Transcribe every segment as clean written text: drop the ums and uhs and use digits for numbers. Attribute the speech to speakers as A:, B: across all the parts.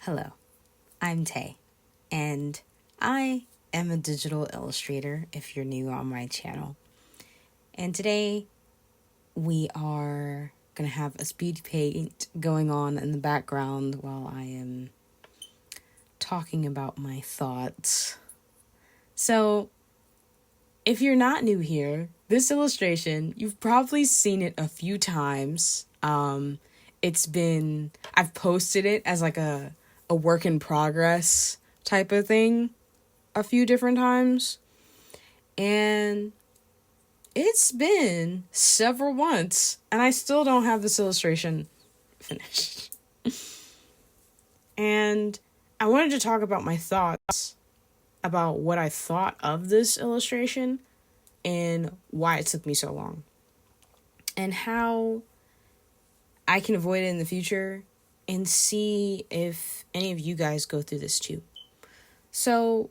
A: Hello, I'm Tay, and I am a digital illustrator if you're new on my channel. And today we are going to have a speed paint going on in the background while I am talking about my thoughts. So, if you're not new here, this illustration, you've probably seen it a few times. I've posted it as like a work in progress type of thing a few different times. And it's been several months and I still don't have this illustration finished. And I wanted to talk about my thoughts about what I thought of this illustration and why it took me so long and how I can avoid it in the future and see if any of you guys go through this too. So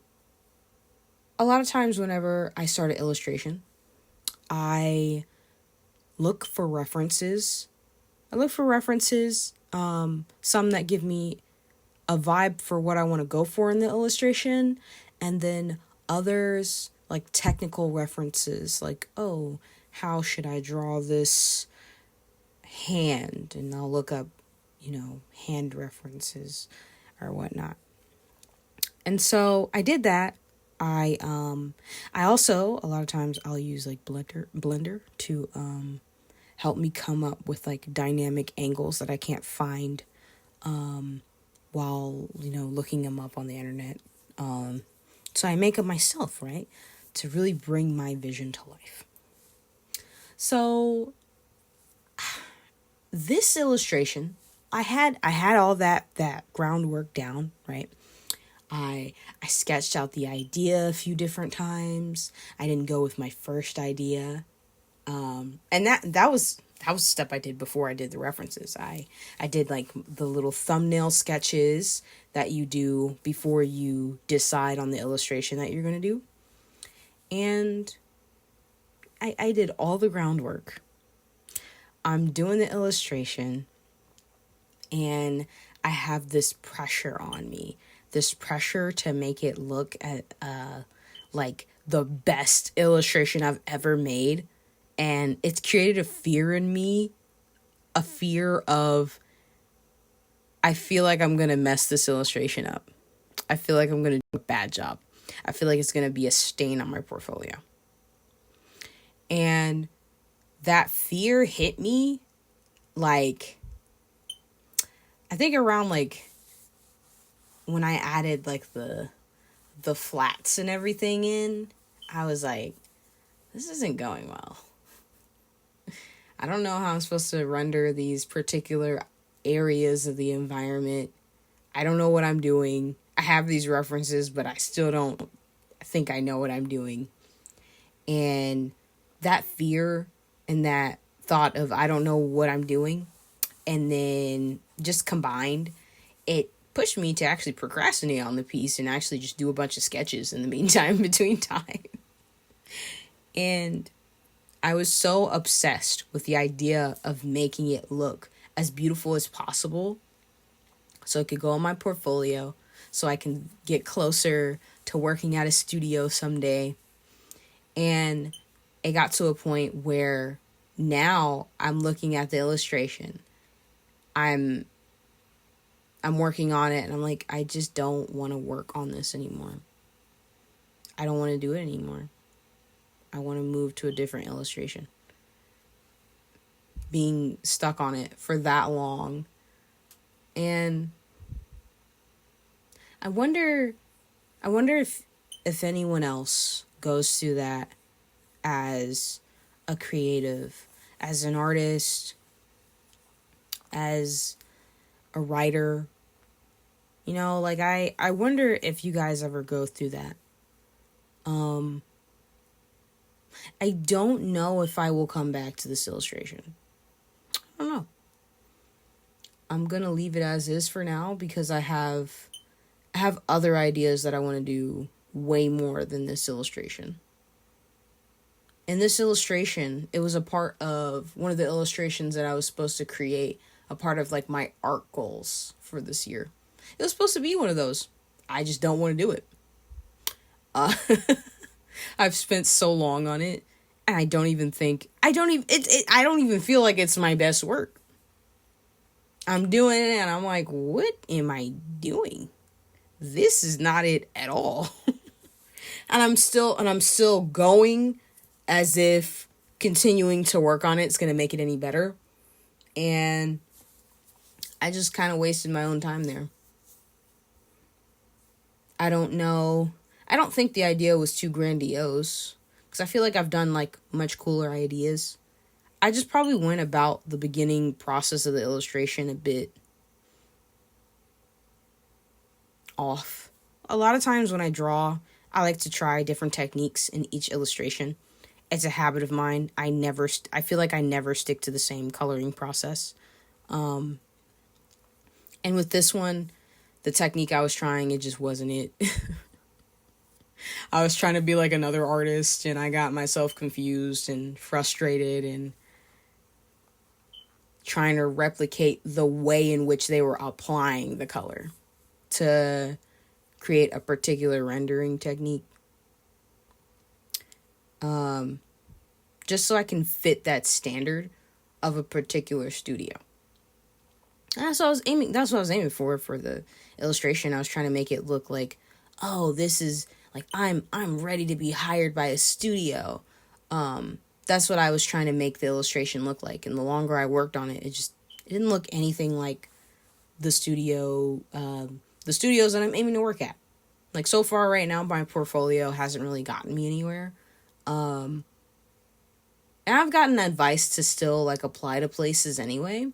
A: a lot of times whenever I start an illustration, I look for references. Some that give me a vibe for what I want to go for in the illustration, and then others like technical references, like, oh, how should I draw this hand? And I'll look up, hand references or whatnot. And so I did that. I also, a lot of times I'll use like Blender to help me come up with like dynamic angles that I can't find while looking them up on the internet. So I make them myself, right, to really bring my vision to life. So this illustration, I had all that groundwork down, right? I sketched out the idea a few different times. I didn't go with my first idea. And that was a step I did before I did the references. I did like the little thumbnail sketches that you do before you decide on the illustration that you're going to do. And I did all the groundwork. I'm doing the illustration and I have this pressure on me. This pressure to make it look at like the best illustration I've ever made. And it's created a fear in me, a fear of, I feel like I'm going to mess this illustration up. I feel like I'm going to do a bad job. I feel like it's going to be a stain on my portfolio. And that fear hit me like, I think around like when I added like the flats and everything in, I was like, this isn't going well. I don't know how I'm supposed to render these particular areas of the environment. I don't know what I'm doing. I have these references, but I still don't think I know what I'm doing. And that fear and that thought of I don't know what I'm doing, and then just combined, it pushed me to actually procrastinate on the piece and actually just do a bunch of sketches in the meantime, between time. And I was so obsessed with the idea of making it look as beautiful as possible so it could go on my portfolio, so I can get closer to working at a studio someday. And it got to a point where now I'm looking at the illustration. I'm working on it and I'm like, I just don't want to work on this anymore. I don't want to do it anymore. I want to move to a different illustration. Being stuck on it for that long. And I wonder if anyone else goes through that as a creative, as an artist, as a writer. Like I wonder if you guys ever go through that. I don't know if I will come back to this illustration. I don't know. I'm going to leave it as is for now because I have other ideas that I want to do way more than this illustration. In this illustration, it was a part of one of the illustrations that I was supposed to create, a part of like my art goals for this year. It was supposed to be one of those. I just don't want to do it. Uh, I've spent so long on it, and I don't even feel like it's my best work. I'm doing it, and I'm like, what am I doing? This is not it at all. And I'm still going as if continuing to work on it's going to make it any better. And I just kind of wasted my own time there. I don't know. I don't think the idea was too grandiose, because I feel like I've done like much cooler ideas. I just probably went about the beginning process of the illustration a bit off. A lot of times when I draw, I like to try different techniques in each illustration. It's a habit of mine. I feel like I never stick to the same coloring process. And with this one, the technique I was trying, it just wasn't it. I was trying to be like another artist, and I got myself confused and frustrated and trying to replicate the way in which they were applying the color to create a particular rendering technique. Just so I can fit that standard of a particular studio. And that's what I was aiming for the illustration. I was trying to make it look like, oh, this is like I'm ready to be hired by a studio. That's what I was trying to make the illustration look like. And the longer I worked on it, it didn't look anything like the studios that I'm aiming to work at. Like, so far right now, my portfolio hasn't really gotten me anywhere. And I've gotten advice to still like apply to places anyway,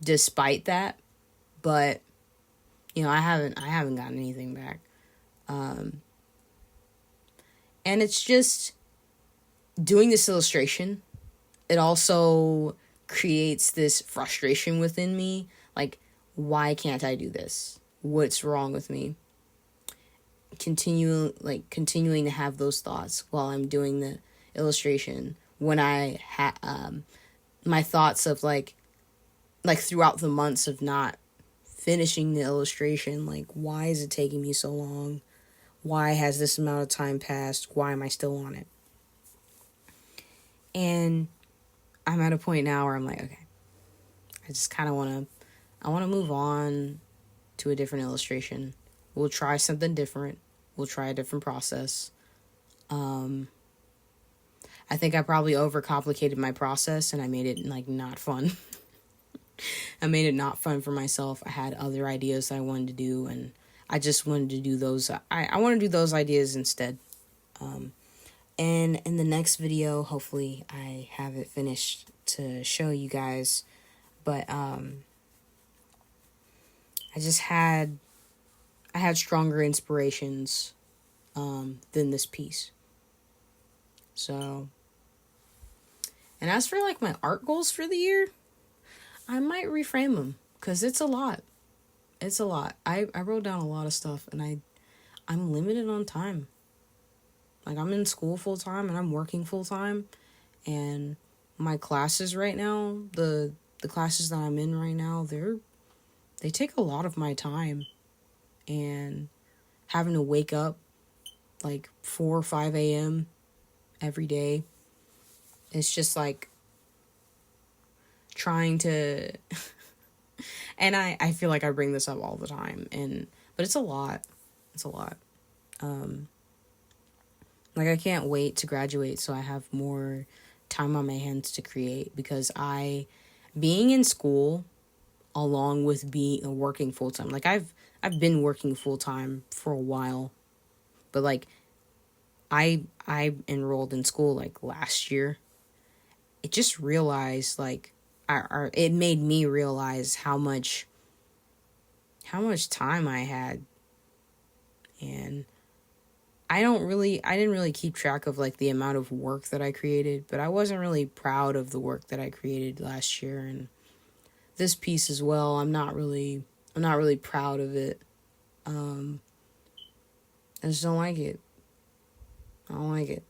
A: despite that. But, I haven't gotten anything back. And it's just doing this illustration. It also creates this frustration within me. Like, why can't I do this? What's wrong with me? Continuing to have those thoughts while I'm doing the illustration. When I my thoughts of like throughout the months of not finishing the illustration, like, why is it taking me so long? Why has this amount of time passed? Why am I still on it? And I'm at a point now where I'm like, okay, I just kind of want to move on to a different illustration. We'll try something different. We'll try a different process. I think I probably overcomplicated my process, and I made it like not fun. I made it not fun for myself. I had other ideas that I wanted to do, and I just wanted to do those. I want to do those ideas instead. And in the next video, hopefully I have it finished to show you guys. But I had stronger inspirations than this piece. So, and as for like my art goals for the year, I might reframe them, because it's a lot. It's a lot. I wrote down a lot of stuff, and I'm limited on time. Like, I'm in school full time and I'm working full time, and my classes right now, the classes that I'm in right now, they take a lot of my time, and having to wake up like 4 or 5 a.m. every day, it's just like trying to and I feel like I bring this up all the time, but it's a lot. Like, I can't wait to graduate so I have more time on my hands to create, because being in school along with working full time, like I've been working full time for a while, but like I enrolled in school like last year. It just realized, like, it made me realize how much time I had, and I didn't really keep track of like the amount of work that I created, but I wasn't really proud of the work that I created last year, and this piece as well. I'm not really proud of it. I just don't like it. I don't like it.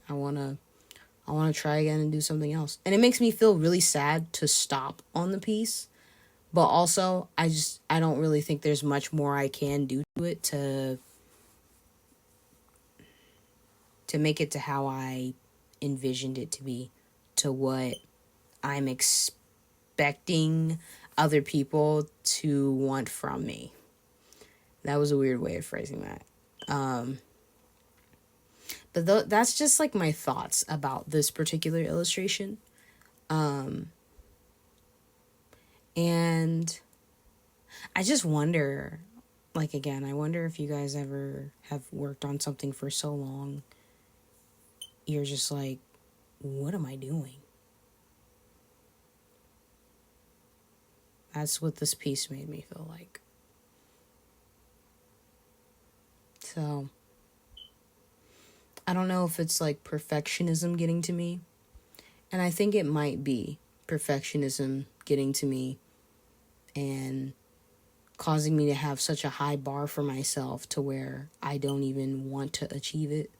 A: I want to try again and do something else. And it makes me feel really sad to stop on the piece, But also, I don't really think there's much more I can do to it to make it to how I envisioned it to be, to what I'm expecting other people to want from me. That was a weird way of phrasing that. But that's just like my thoughts about this particular illustration. And I just wonder, like, again, I wonder if you guys ever have worked on something for so long, you're just like, what am I doing? That's what this piece made me feel like. So, I don't know if it's like perfectionism getting to me. And I think it might be perfectionism getting to me and causing me to have such a high bar for myself to where I don't even want to achieve it.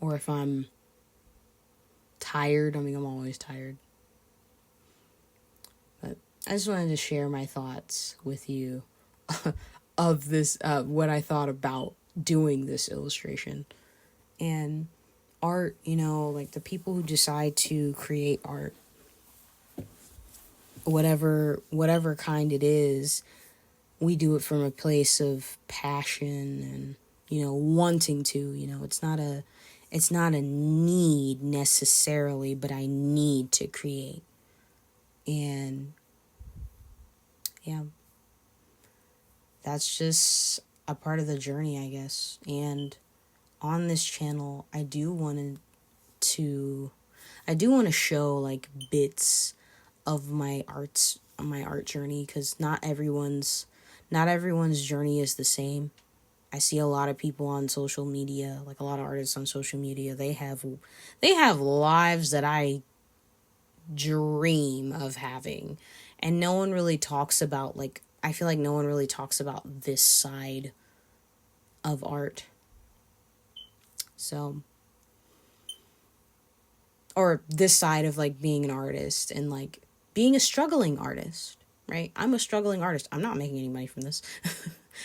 A: Or if I'm tired, I mean, I'm always tired. But I just wanted to share my thoughts with you of this, what I thought about doing this illustration. And art, like the people who decide to create art, whatever kind it is, we do it from a place of passion and, wanting to, it's not a need necessarily, but I need to create. And yeah, that's just a part of the journey, I guess. And on this channel, I do want to show like bits of my art journey, because not everyone's journey is the same. I see a lot of people on social media, like a lot of artists on social media, they have lives that I dream of having. And no one really talks about, like, I feel like no one really talks about this side of art. So, or this side of like being an artist and like being a struggling artist, right? I'm a struggling artist. I'm not making any money from this.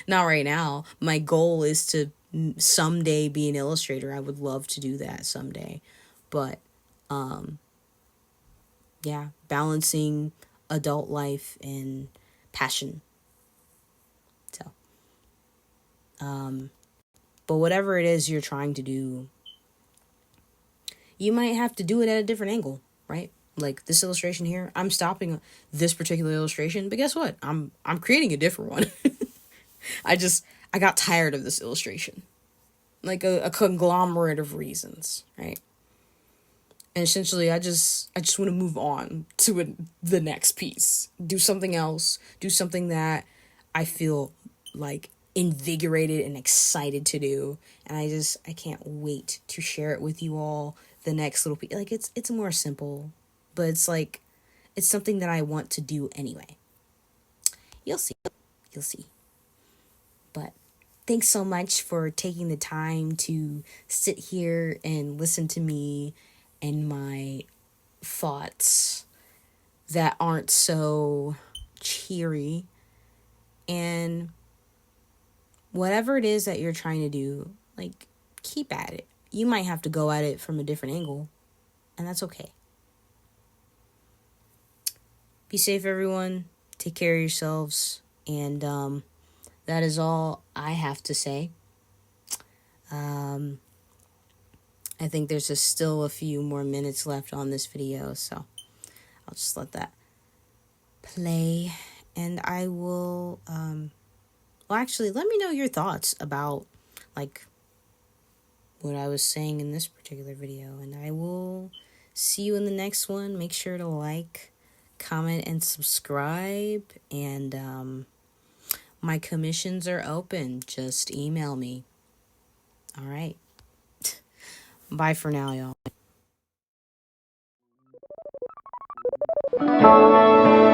A: Not right now. My goal is to someday be an illustrator. I would love to do that someday. But yeah, balancing adult life and passion. So, but whatever it is you're trying to do, you might have to do it at a different angle, right? Like this illustration here, I'm stopping this particular illustration, but guess what? I'm creating a different one. I got tired of this illustration. Like a conglomerate of reasons, right? And essentially, I just want to move on to the next piece. Do something else. Do something that I feel like invigorated and excited to do. And I can't wait to share it with you all. The next little piece, like it's more simple, but it's like it's something that I want to do anyway. You'll see. But thanks so much for taking the time to sit here and listen to me and my thoughts that aren't so cheery. And whatever it is that you're trying to do, like, keep at it. You might have to go at it from a different angle, and that's okay. Be safe, everyone. Take care of yourselves. And that is all I have to say. I think there's still a few more minutes left on this video, so I'll just let that play. And I will, well, actually, let me know your thoughts about, like, what I was saying in this particular video. And I will see you in the next one. Make sure to like, comment, and subscribe. And my commissions are open. Just email me. All right. Bye for now, y'all.